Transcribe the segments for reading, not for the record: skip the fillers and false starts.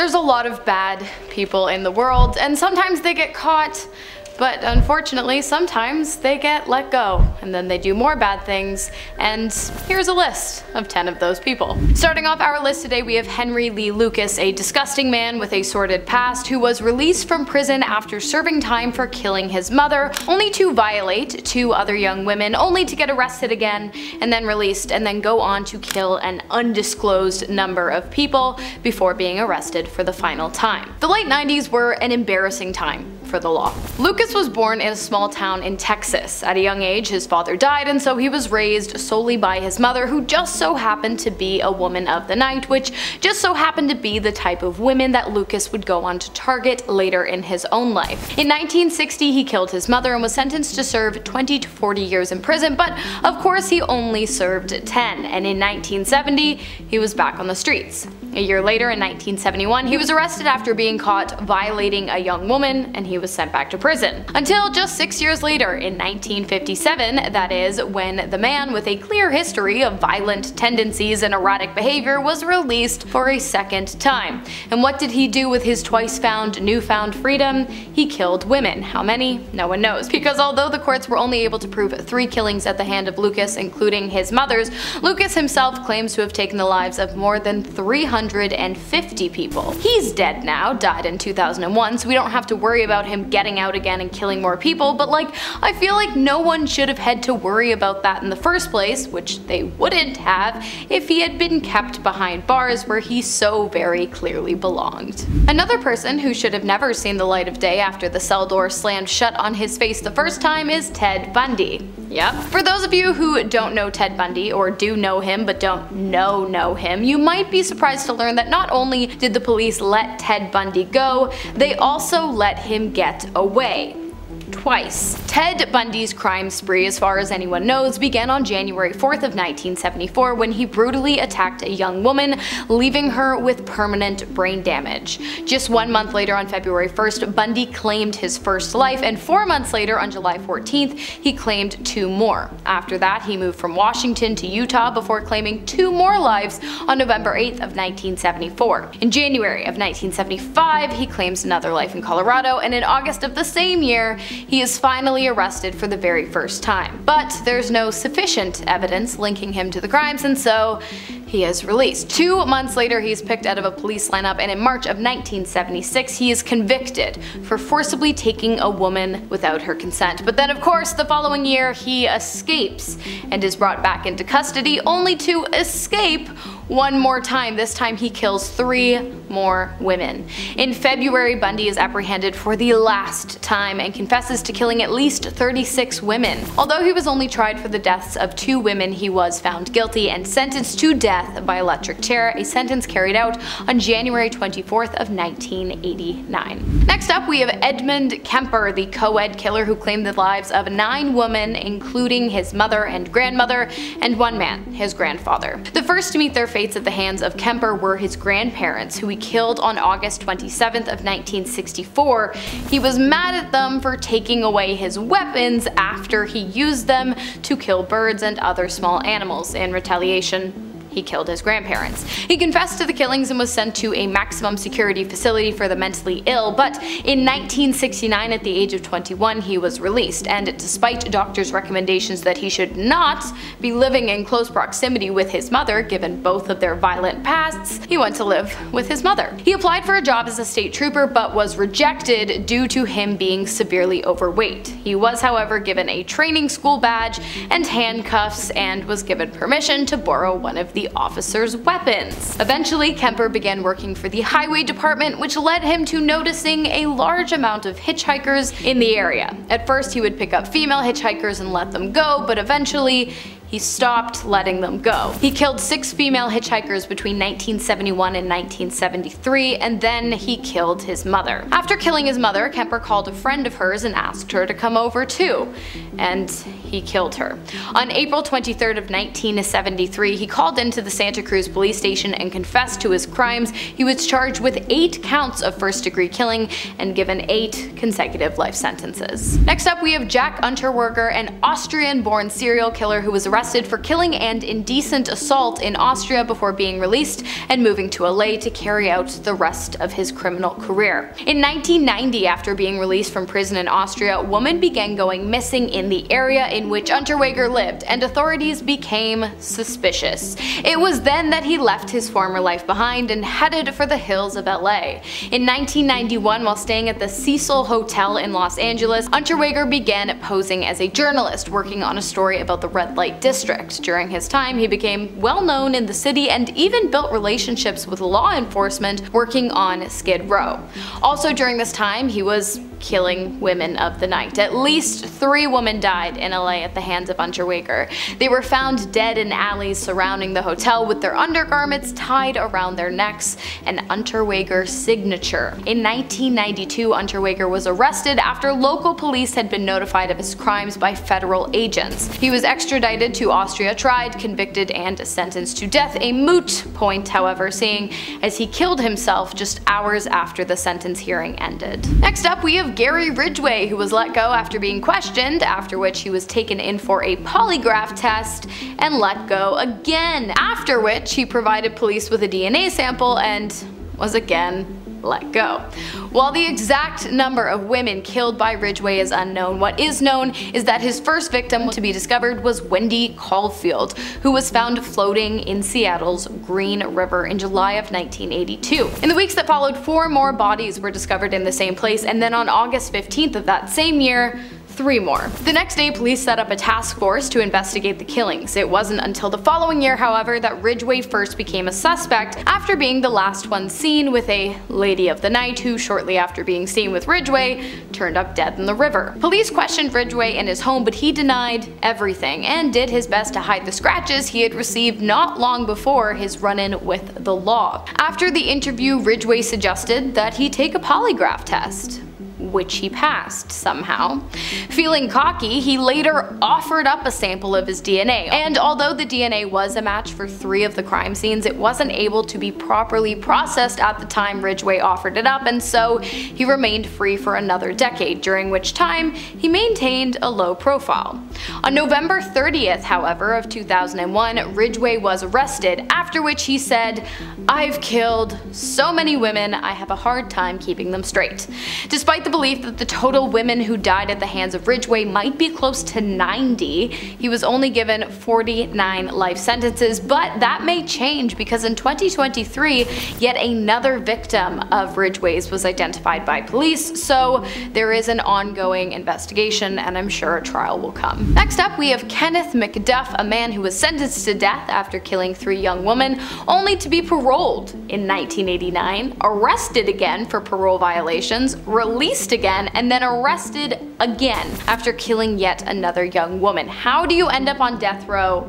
There's a lot of bad people in the world, and sometimes they get caught, but unfortunately sometimes they get let go, and then they do more bad things, and here's a list of 10 of those people. Starting off our list today, we have Henry Lee Lucas, a disgusting man with a sordid past who was released from prison after serving time for killing his mother, only to violate 2 other young women, only to get arrested again, and then released, and then go on to kill an undisclosed number of people before being arrested for the final time. The late 90s were an embarrassing time for the law. Lucas was born in a small town in Texas. At a young age, his father died, and so he was raised solely by his mother, who just so happened to be a woman of the night, which just so happened to be the type of women that Lucas would go on to target later in his own life. In 1960, he killed his mother and was sentenced to serve 20 to 40 years in prison, but of course he only served 10, and in 1970, he was back on the streets. A year later, in 1971, he was arrested after being caught violating a young woman, and he was sent back to prison. Until just 6 years later, in 1957, that is, when the man with a clear history of violent tendencies and erratic behavior was released for a second time. And what did he do with his twice found newfound freedom? He killed women. How many? No one knows. Because although the courts were only able to prove 3 killings at the hand of Lucas, including his mother's, Lucas himself claims to have taken the lives of more than 350 people. He's dead now, died in 2001, so we don't have to worry about him getting out again and killing more people, but like, I feel like no one should have had to worry about that in the first place, which they wouldn't have if he had been kept behind bars where he so very clearly belonged. Another person who should have never seen the light of day after the cell door slammed shut on his face the first time is Ted Bundy. Yep. For those of you who don't know Ted Bundy, or do know him but don't know him, you might be surprised to learn that not only did the police let Ted Bundy go, they also let him get away. Twice. Ted Bundy's crime spree, as far as anyone knows, began on January 4th of 1974 when he brutally attacked a young woman, leaving her with permanent brain damage. Just 1 month later, on February 1st, Bundy claimed his first life, and 4 months later, on July 14th, he claimed 2 more. After that, he moved from Washington to Utah before claiming 2 more lives on November 8th of 1974. In January of 1975, he claims another life in Colorado, and in August of the same year, he is finally arrested for the very first time. But there's no sufficient evidence linking him to the crimes, and so he is released. 2 months later, he is picked out of a police lineup, and in March of 1976, he is convicted for forcibly taking a woman without her consent. But then, of course, the following year, he escapes and is brought back into custody, only to escape one more time. This time he kills 3 more women. In February, Bundy is apprehended for the last time and confesses to killing at least 36 women. Although he was only tried for the deaths of 2 women, he was found guilty and sentenced to death by electric chair, a sentence carried out on January 24th of 1989. Next up, we have Edmund Kemper, the co-ed killer who claimed the lives of 9 women, including his mother and grandmother, and 1 man, his grandfather. The first to meet their fates at the hands of Kemper were his grandparents, who he killed on August 27th of 1964. He was mad at them for taking away his weapons after he used them to kill birds and other small animals. In retaliation, he killed his grandparents. He confessed to the killings and was sent to a maximum security facility for the mentally ill, but in 1969, at the age of 21, he was released, and despite doctors' recommendations that he should not be living in close proximity with his mother, given both of their violent pasts, he went to live with his mother. He applied for a job as a state trooper, but was rejected due to him being severely overweight. He was, however, given a training school badge and handcuffs, and was given permission to borrow one of the officer's weapons. Eventually, Kemper began working for the highway department, which led him to noticing a large amount of hitchhikers in the area. At first, he would pick up female hitchhikers and let them go, but eventually, he stopped letting them go. He killed 6 female hitchhikers between 1971 and 1973, and then he killed his mother. After killing his mother, Kemper called a friend of hers and asked her to come over too, and he killed her. On April 23rd of 1973, he called into the Santa Cruz police station and confessed to his crimes. He was charged with 8 counts of first-degree killing and given 8 consecutive life sentences. Next up, we have Jack Unterwager, an Austrian-born serial killer who was arrested arrested for killing and indecent assault in Austria before being released and moving to LA to carry out the rest of his criminal career. In 1990, after being released from prison in Austria, a woman began going missing in the area in which Unterwager lived, and authorities became suspicious. It was then that he left his former life behind and headed for the hills of LA. In 1991, while staying at the Cecil Hotel in Los Angeles, Unterwager began posing as a journalist working on a story about the red light district. During his time, he became well known in the city and even built relationships with law enforcement working on Skid Row. Also during this time, he was killing women of the night. At least 3 women died in LA at the hands of Unterwager. They were found dead in alleys surrounding the hotel with their undergarments tied around their necks, an Unterwager signature. In 1992, Unterwager was arrested after local police had been notified of his crimes by federal agents. He was extradited to Austria, tried, convicted, and sentenced to death, a moot point, however, seeing as he killed himself just hours after the sentence hearing ended. Next up, we have Gary Ridgeway, who was let go after being questioned, after which he was taken in for a polygraph test and let go again, after which he provided police with a DNA sample and was again let go. While the exact number of women killed by Ridgeway is unknown, what is known is that his first victim to be discovered was Wendy Caulfield, who was found floating in Seattle's Green River in July of 1982. In the weeks that followed, 4 more bodies were discovered in the same place, and then on August 15th of that same year, 3 more. The next day, police set up a task force to investigate the killings. It wasn't until the following year, however, that Ridgeway first became a suspect, after being the last one seen with a lady of the night who, shortly after being seen with Ridgeway, turned up dead in the river. Police questioned Ridgeway in his home, but he denied everything and did his best to hide the scratches he had received not long before his run-in with the law. After the interview, Ridgeway suggested that he take a polygraph test, which he passed somehow. Feeling cocky, he later offered up a sample of his DNA, and although the DNA was a match for 3 of the crime scenes, it wasn't able to be properly processed at the time Ridgeway offered it up, and so he remained free for another decade, during which time he maintained a low profile. On November 30th, however, of 2001, Ridgeway was arrested, after which he said, "I've killed so many women, I have a hard time keeping them straight." Despite the belief that the total women who died at the hands of Ridgeway might be close to 90, he was only given 49 life sentences, but that may change because in 2023, yet another victim of Ridgeway's was identified by police, so there is an ongoing investigation and I'm sure a trial will come. Next up, we have Kenneth McDuff, a man who was sentenced to death after killing 3 young women, only to be paroled in 1989, arrested again for parole violations, released again, and then arrested again after killing yet another young woman. How do you end up on death row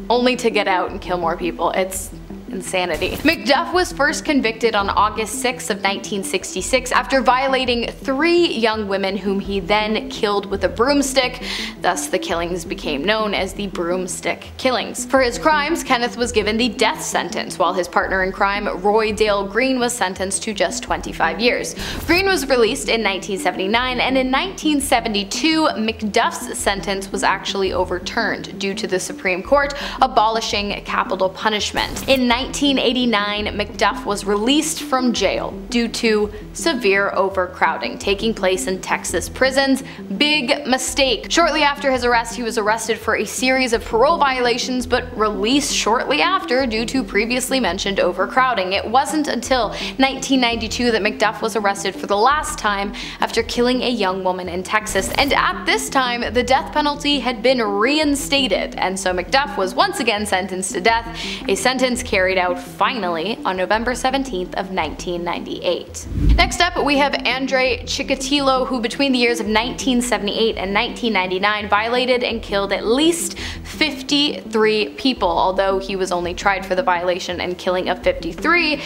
only to get out and kill more people? It's insanity. McDuff was first convicted on August 6 of 1966 after violating 3 young women whom he then killed with a broomstick. Thus the killings became known as the broomstick killings. For his crimes, Kenneth was given the death sentence, while his partner in crime, Roy Dale Green, was sentenced to just 25 years. Green was released in 1979, and in 1972, McDuff's sentence was actually overturned due to the Supreme Court abolishing capital punishment. In 1989, McDuff was released from jail due to severe overcrowding taking place in Texas prisons. Big mistake. Shortly after his arrest, he was arrested for a series of parole violations but released shortly after due to previously mentioned overcrowding. It wasn't until 1992 that McDuff was arrested for the last time after killing a young woman in Texas, and at this time the death penalty had been reinstated, and so McDuff was once again sentenced to death, a sentence carried out finally on November 17th of 1998. Next up, we have Andrei Chikatilo, who between the years of 1978 and 1999 violated and killed at least 53 people. Although he was only tried for the violation and killing of 53,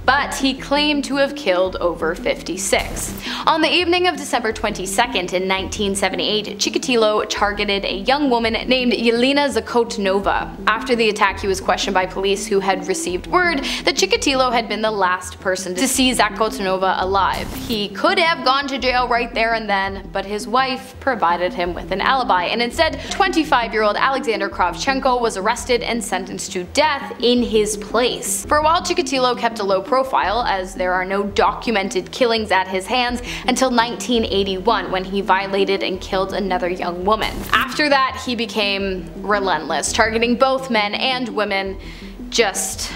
but he claimed to have killed over 56. On the evening of December 22nd in 1978, Chikatilo targeted a young woman named Yelena Zakotnova. After the attack, he was questioned by police who had received word that Chikatilo had been the last person to see Zakotnova alive. He could have gone to jail right there and then, but his wife provided him with an alibi, and instead 25-year-old Alexander Kravchenko was arrested and sentenced to death in his place. For a while, Chikatilo kept a low profile, as there are no documented killings at his hands until 1981, when he violated and killed another young woman. After that, he became relentless, targeting both men and women, just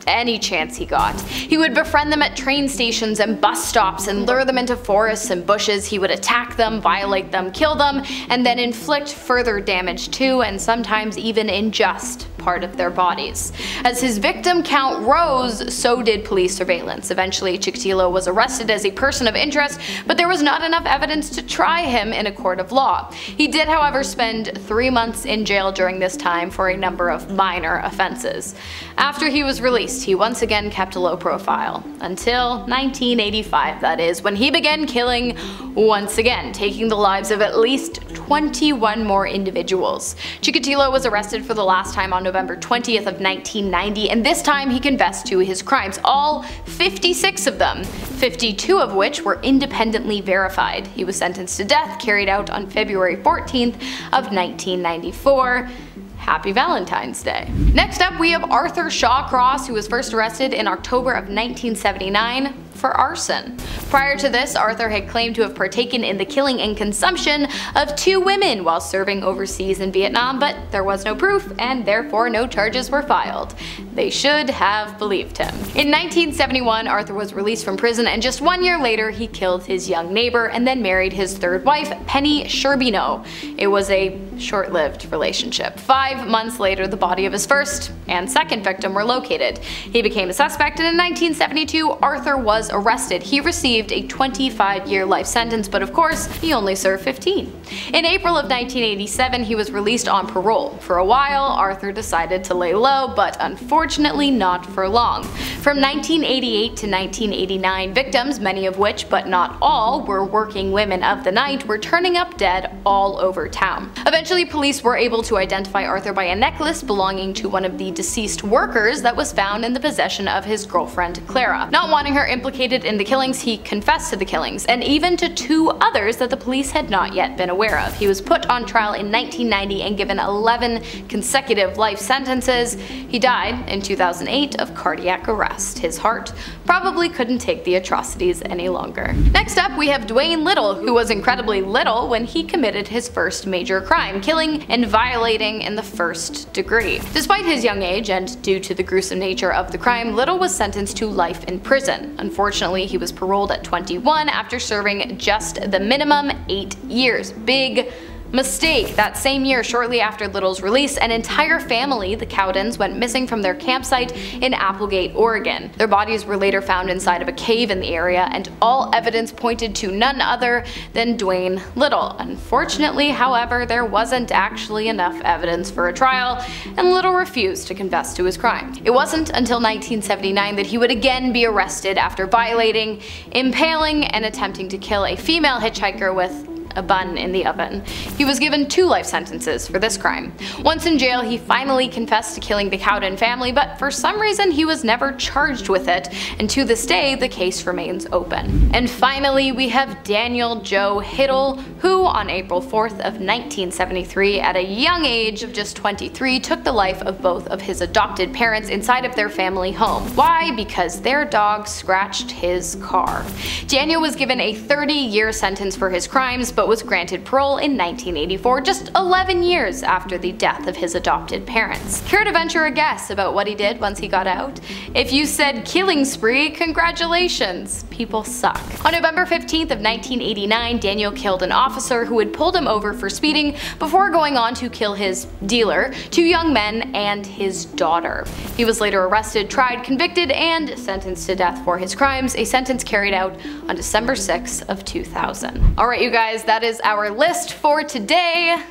any chance he got. He would befriend them at train stations and bus stops and lure them into forests and bushes. He would attack them, violate them, kill them, and then inflict further damage to, and sometimes even ingest, part of their bodies. As his victim count rose, so did police surveillance. Eventually, Chikatilo was arrested as a person of interest, but there was not enough evidence to try him in a court of law. He did, however, spend 3 months in jail during this time for a number of minor offenses. After he was released, he once again kept a low profile. Until 1985, that is, when he began killing once again, taking the lives of at least 21 more individuals. Chikatilo was arrested for the last time on November 20th of 1990, and this time he confessed to his crimes, all 56 of them, 52 of which were independently verified. He was sentenced to death, carried out on February 14th of 1994. Happy Valentine's Day. Next up, we have Arthur Shawcross, who was first arrested in October of 1979 for arson. Prior to this, Arthur had claimed to have partaken in the killing and consumption of 2 women while serving overseas in Vietnam, but there was no proof and therefore no charges were filed. They should have believed him. In 1971, Arthur was released from prison, and just 1 year later he killed his young neighbor and then married his third wife, Penny Sherbino. It was a short-lived relationship. 5 months later, the body of his first and second victim were located. He became a suspect, and in 1972, Arthur was arrested. He received a 25-year life sentence, but of course, he only served 15. In April of 1987, he was released on parole. For a while, Arthur decided to lay low, but unfortunately not for long. From 1988 to 1989, victims, many of which, but not all, were working women of the night, were turning up dead all over town. Eventually, police were able to identify Arthur by a necklace belonging to one of the deceased workers that was found in the possession of his girlfriend, Clara. Not wanting her implicated in the killings, he confessed to the killings, and even to 2 others that the police had not yet been aware of. He was put on trial in 1990 and given 11 consecutive life sentences. He died in 2008 of cardiac arrest. His heart probably couldn't take the atrocities any longer. Next up, we have Dwain Little, who was incredibly little when he committed his first major crime, killing and violating in the first degree. Despite his young age and due to the gruesome nature of the crime, Little was sentenced to life in prison. Unfortunately, he was paroled at 21 after serving just the minimum 8 years. Big mistake. That same year, shortly after Little's release, an entire family, the Cowdens, went missing from their campsite in Applegate, Oregon. Their bodies were later found inside of a cave in the area, and all evidence pointed to none other than Dwain Little. Unfortunately, however, there wasn't actually enough evidence for a trial, and Little refused to confess to his crime. It wasn't until 1979 that he would again be arrested after violating, impaling, and attempting to kill a female hitchhiker with a bun in the oven. He was given 2 life sentences for this crime. Once in jail, he finally confessed to killing the Cowden family, but for some reason he was never charged with it, and to this day the case remains open. And finally, we have Daniel Joe Hittle, who on April 4th of 1973, at a young age of just 23, took the life of both of his adopted parents inside of their family home. Why? Because their dog scratched his car. Daniel was given a 30-year sentence for his crimes, but was granted parole in 1984, just 11 years after the death of his adopted parents. Care to venture a guess about what he did once he got out? If you said killing spree, congratulations, people suck. On November 15th of 1989, Daniel killed an officer who had pulled him over for speeding before going on to kill his dealer, 2 young men, and his daughter. He was later arrested, tried, convicted, and sentenced to death for his crimes, a sentence carried out on December 6th of 2000. Alright you guys, that is our list for today.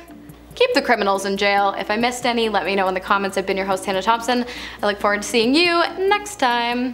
Keep the criminals in jail. If I missed any, let me know in the comments. I've been your host, Hannah Thompson. I look forward to seeing you next time.